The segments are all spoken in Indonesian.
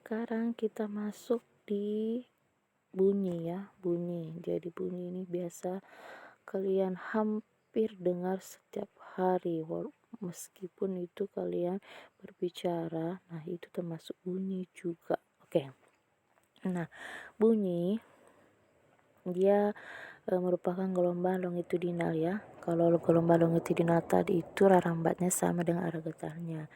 sekarang kita masuk di bunyi ya, bunyi. Jadi bunyi ini biasa kalian hampir dengar setiap hari, meskipun itu kalian berbicara, nah itu termasuk bunyi juga. Oke. Nah, bunyi dia merupakan gelombang longitudinal ya. Kalau gelombang longitudinal tadi itu rambatnya sama dengan arah getarnya.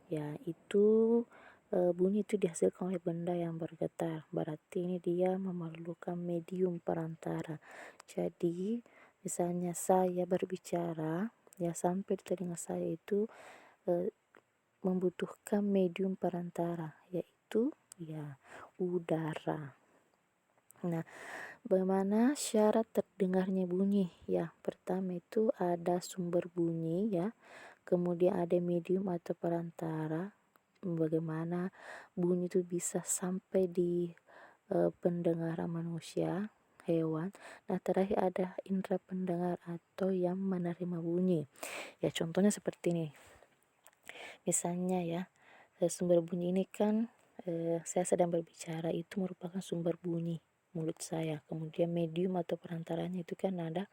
Ya, itu bunyi itu dihasilkan oleh benda yang bergetar. Berarti ini dia memerlukan medium perantara. Jadi, misalnya saya berbicara, ya sampai di telinga saya itu eh, membutuhkan medium perantara, yaitu ya udara. Nah, bagaimana syarat terdengarnya bunyi? Ya, pertama itu ada sumber bunyi ya, kemudian ada medium atau perantara. Bagaimana bunyi itu bisa sampai di pendengaran manusia, hewan. Nah, terakhir ada indera pendengar atau yang menerima bunyi. Ya, contohnya seperti ini. Misalnya ya, sumber bunyi ini kan saya sedang berbicara, itu merupakan sumber bunyi mulut saya. Kemudian medium atau perantaranya itu kan ada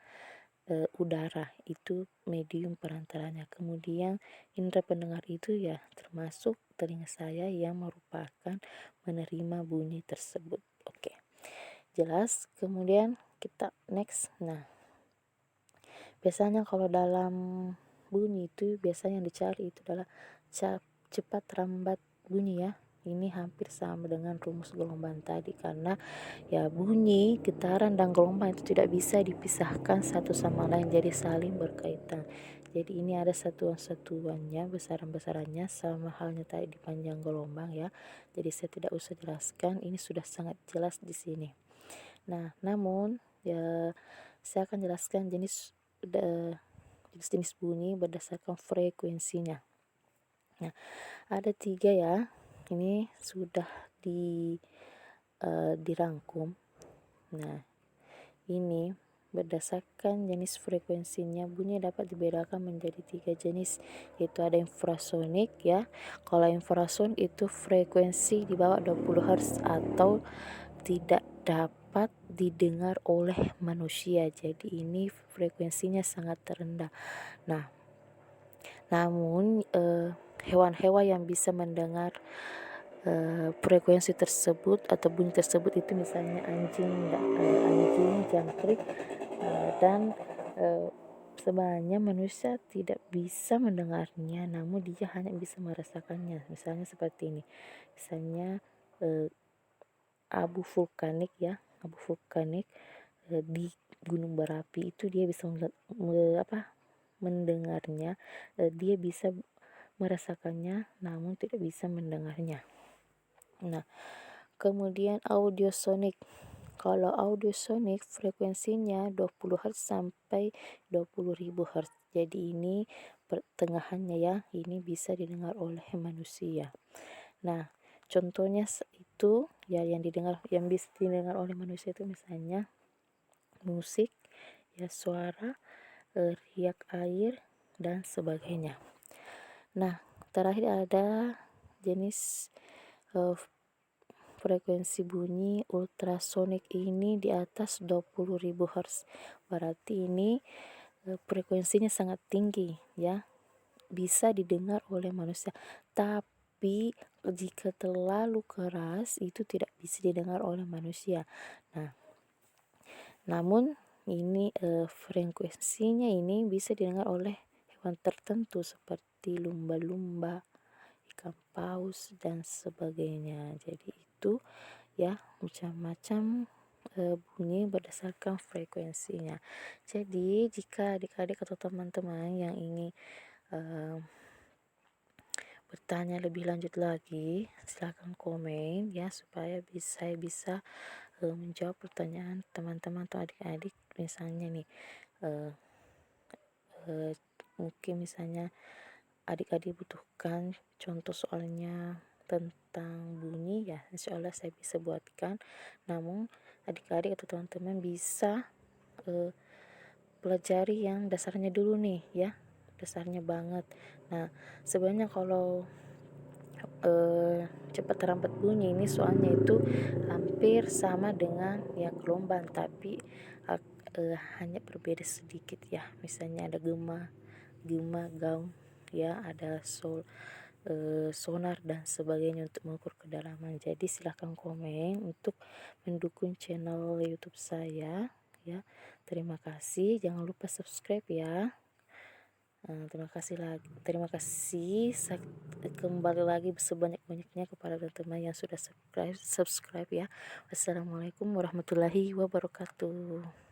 udara, itu medium perantaranya. Kemudian indera pendengar itu ya termasuk telinga saya yang merupakan menerima bunyi tersebut. Oke, jelas. Kemudian kita next. Nah, biasanya kalau dalam bunyi itu biasanya yang dicari itu adalah cepat rambat bunyi ya. Ini hampir sama dengan rumus gelombang tadi, karena ya bunyi, getaran dan gelombang itu tidak bisa dipisahkan satu sama lain, jadi saling berkaitan. Jadi ini ada satuan-satuannya, besaran-besarannya, sama halnya tadi di panjang gelombang ya. Jadi saya tidak usah jelaskan, ini sudah sangat jelas di sini. Nah, namun ya saya akan jelaskan jenis-jenis bunyi berdasarkan frekuensinya. Nah, ada 3 ya. Ini sudah dirangkum. Nah, ini berdasarkan jenis frekuensinya, bunyi dapat dibedakan menjadi 3 jenis, yaitu ada infrasonik ya. Kalau infrasonik itu frekuensi di bawah 20 Hz atau tidak dapat didengar oleh manusia. Jadi ini frekuensinya sangat rendah. Nah, namun hewan-hewan yang bisa mendengar frekuensi tersebut atau bunyi tersebut itu misalnya anjing, jangkrik, dan sebenarnya manusia tidak bisa mendengarnya, namun dia hanya bisa merasakannya. Misalnya seperti ini, misalnya abu vulkanik ya, abu vulkanik di gunung berapi itu dia bisa mendengarnya, dia bisa merasakannya namun tidak bisa mendengarnya. Nah, kemudian audiosonik. Kalau audiosonik frekuensinya 20 Hz sampai 20.000 Hz. Jadi ini pertengahannya ya, ini bisa didengar oleh manusia. Nah, contohnya itu ya yang bisa didengar oleh manusia itu misalnya musik, ya suara, riak air dan sebagainya. Nah, terakhir ada jenis frekuensi bunyi ultrasonik, ini di atas 20.000 Hz. Berarti ini frekuensinya sangat tinggi ya. Bisa didengar oleh manusia. Tapi jika terlalu keras itu tidak bisa didengar oleh manusia. Nah, namun ini frekuensinya ini bisa didengar oleh hewan tertentu seperti lumba-lumba, ikan paus dan sebagainya. Jadi itu ya macam-macam bunyi berdasarkan frekuensinya. Jadi jika adik-adik atau teman-teman yang ingin bertanya lebih lanjut lagi, silahkan komen ya supaya saya bisa menjawab pertanyaan teman-teman atau adik-adik. Misalnya nih mungkin misalnya adik-adik butuhkan contoh soalnya tentang bunyi, ya insya Allah saya bisa buatkan. Namun adik-adik atau teman-teman bisa pelajari yang dasarnya dulu nih ya, dasarnya banget. Nah, sebenarnya kalau cepat terlambat bunyi ini soalnya itu hampir sama dengan yang gelombang, tapi hanya berbeda sedikit ya. Misalnya ada gema, gaung ya, ada sonar dan sebagainya untuk mengukur kedalaman. Jadi silahkan komen untuk mendukung channel YouTube saya ya. Terima kasih, jangan lupa subscribe ya. Terima kasih kembali lagi sebanyak-banyaknya kepada teman-teman yang sudah subscribe ya. Wassalamualaikum warahmatullahi wabarakatuh.